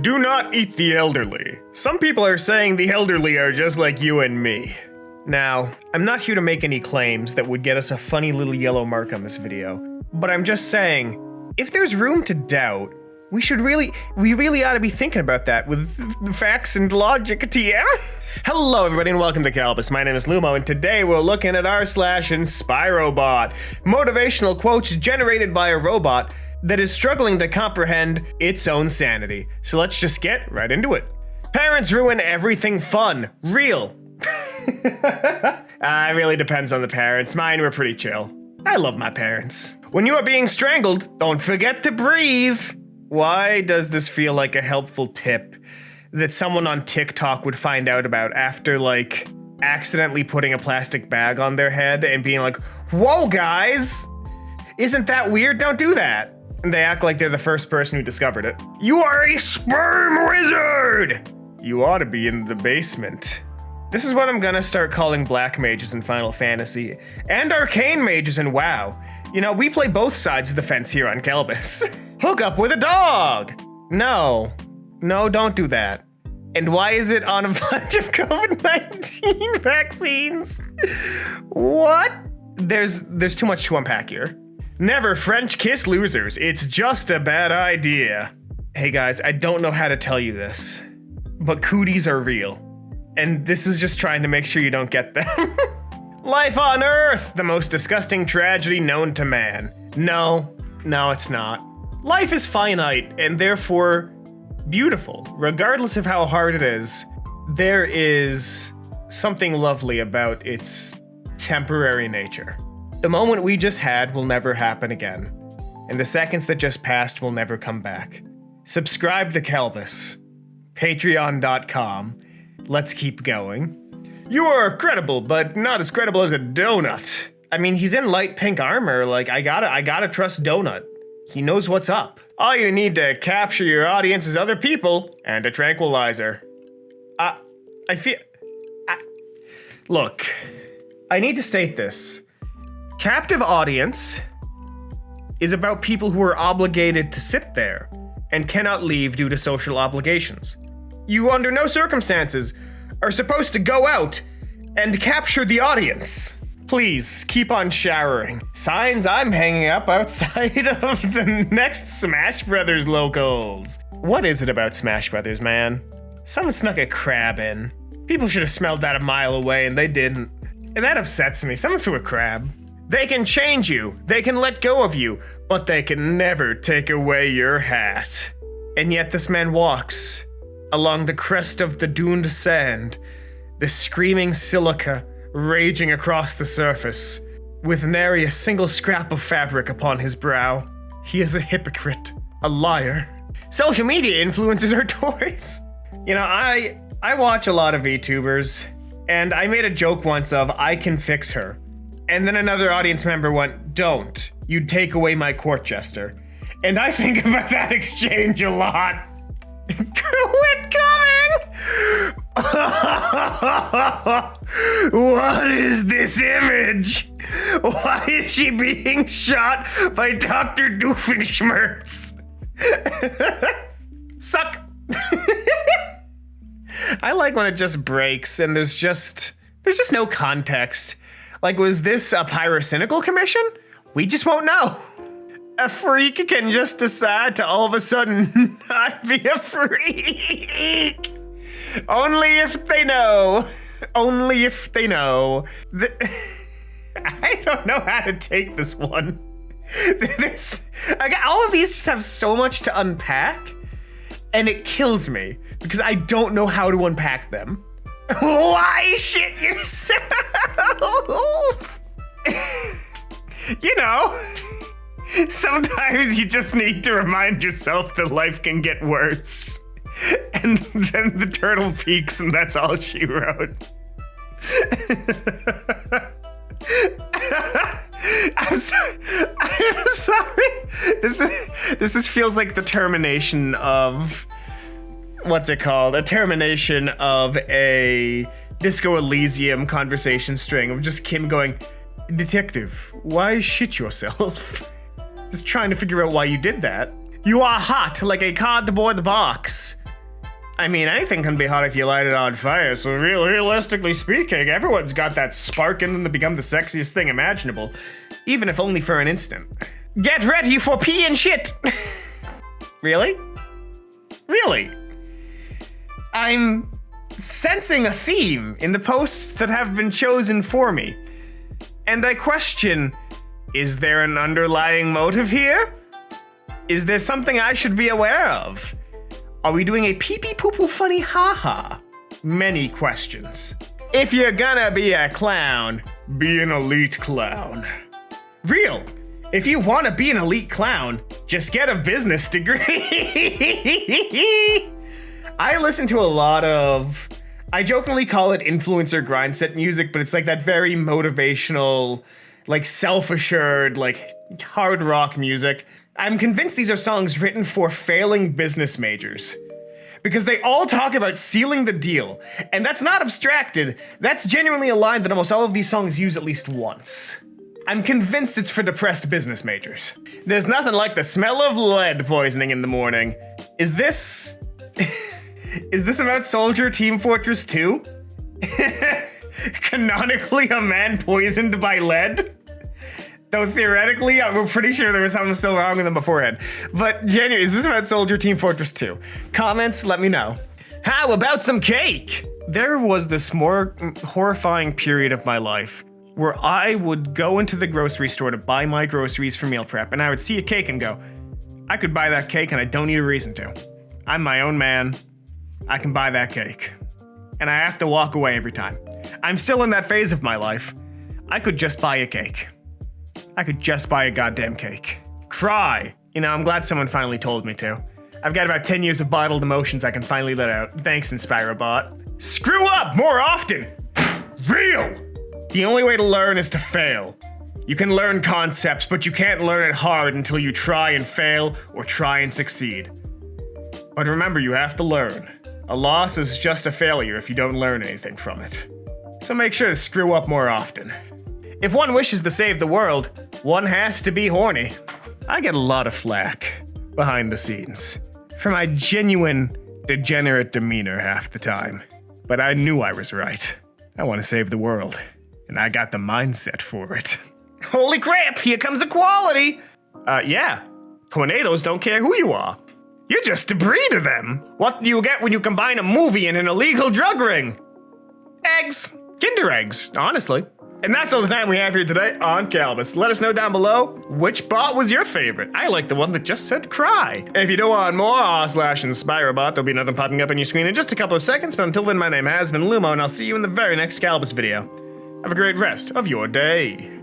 Do not eat the elderly. Some people are saying the elderly are just like you and me. Now, I'm not here to make any claims that would get us a funny little yellow mark on this video, but I'm just saying, if there's room to doubt, we really ought to be thinking about that with the facts and logic, TM. Hello everybody and welcome to Kalbus. My name is Lumo and today we're looking at r/Inspirobot, motivational quotes generated by a robot that is struggling to comprehend its own sanity. So let's just get right into it. Parents ruin everything fun. Real. It really depends on the parents. Mine were pretty chill. I love my parents. When you are being strangled, don't forget to breathe. Why does this feel like a helpful tip that someone on TikTok would find out about after, like, accidentally putting a plastic bag on their head and being like, whoa, guys, isn't that weird? Don't do that. And they act like they're the first person who discovered it. You are a sperm wizard! You ought to be in the basement. This is what I'm gonna start calling black mages in Final Fantasy and arcane mages in WoW. You know, we play both sides of the fence here on Kalbus. Hook up with a dog! No, don't do that. And why is it on a bunch of COVID-19 vaccines? What? There's too much to unpack here. Never French kiss losers, it's just a bad idea. Hey guys, I don't know how to tell you this, but cooties are real. And this is just trying to make sure you don't get them. Life on Earth, the most disgusting tragedy known to man. No, it's not. Life is finite and therefore beautiful, regardless of how hard it is. There is something lovely about its temporary nature. The moment we just had will never happen again, and the seconds that just passed will never come back. Subscribe to Kalbus. Patreon.com. Let's keep going. You are credible, but not as credible as a donut. I mean, he's in light pink armor. Like, I gotta trust Donut. He knows what's up. All you need to capture your audience is other people and a tranquilizer. Look, I need to state this. Captive audience is about people who are obligated to sit there and cannot leave due to social obligations. You, under no circumstances, are supposed to go out and capture the audience. Please, keep on showering. Signs I'm hanging up outside of the next Smash Brothers locals. What is it about Smash Brothers, man? Someone snuck a crab in. People should have smelled that a mile away and they didn't. And that upsets me. Someone threw a crab. They can change you, they can let go of you, but they can never take away your hat. And yet this man walks along the crest of the duned sand, the screaming silica raging across the surface, with nary a single scrap of fabric upon his brow. He is a hypocrite, a liar. Social media influencers are toys. You know, I watch a lot of VTubers, and I made a joke once of, I can fix her. And then another audience member went, don't, you'd take away my court jester. And I think about that exchange a lot. Quit coming! What is this image? Why is she being shot by Dr. Doofenshmirtz? Suck! I like when it just breaks and there's just no context. Like, was this a pyrocynical commission? We just won't know. A freak can just decide to all of a sudden not be a freak. Only if they know. Only if they know. I don't know how to take this one. All of these just have so much to unpack, and it kills me because I don't know how to unpack them. Why shit yourself? You know, sometimes you just need to remind yourself that life can get worse. And then the turtle peaks and that's all she wrote. I'm sorry. This feels like the termination of, what's it called? A termination of a Disco Elysium conversation string of just Kim going, Detective, why shit yourself? Just trying to figure out why you did that. You are hot like a cardboard box. I mean, anything can be hot if you light it on fire, so realistically speaking, everyone's got that spark in them to become the sexiest thing imaginable, even if only for an instant. Get ready for pee and shit! Really? Really? I'm sensing a theme in the posts that have been chosen for me. And I question, is there an underlying motive here? Is there something I should be aware of? Are we doing a pee-pee poo-poo funny ha-ha? Many questions. If you're gonna be a clown, be an elite clown. Real. If you want to be an elite clown, just get a business degree. I listen to a lot of, I jokingly call it influencer grind set music, but it's like that very motivational, like self-assured, like hard rock music. I'm convinced these are songs written for failing business majors. Because they all talk about sealing the deal. And that's not abstracted, that's genuinely a line that almost all of these songs use at least once. I'm convinced it's for depressed business majors. There's nothing like the smell of lead poisoning in the morning. Is this... is this about Soldier Team Fortress 2? Canonically a man poisoned by lead? Though theoretically, we're pretty sure there was something still wrong with him beforehand. But genuinely, is this about Soldier Team Fortress 2? Comments, let me know. How about some cake? There was this more horrifying period of my life where I would go into the grocery store to buy my groceries for meal prep, and I would see a cake and go, I could buy that cake and I don't need a reason to. I'm my own man. I can buy that cake. And I have to walk away every time. I'm still in that phase of my life. I could just buy a cake. I could just buy a goddamn cake. Cry. You know, I'm glad someone finally told me to. I've got about 10 years of bottled emotions I can finally let out. Thanks, Inspirobot. Screw up more often! Real! The only way to learn is to fail. You can learn concepts, but you can't learn it hard until you try and fail or try and succeed. But remember, you have to learn. A loss is just a failure if you don't learn anything from it. So make sure to screw up more often. If one wishes to save the world, one has to be horny. I get a lot of flack behind the scenes for my genuine, degenerate demeanor half the time. But I knew I was right. I want to save the world, and I got the mindset for it. Holy crap, here comes equality! Yeah, tornadoes don't care who you are. You're just debris to them. What do you get when you combine a movie and an illegal drug ring? Eggs. Kinder eggs, honestly. And that's all the time we have here today on Kalbus. Let us know down below which bot was your favorite. I like the one that just said cry. If you don't want more /Inspirobot, there'll be another popping up on your screen in just a couple of seconds, but until then, my name has been Lumo, and I'll see you in the very next Kalbus video. Have a great rest of your day.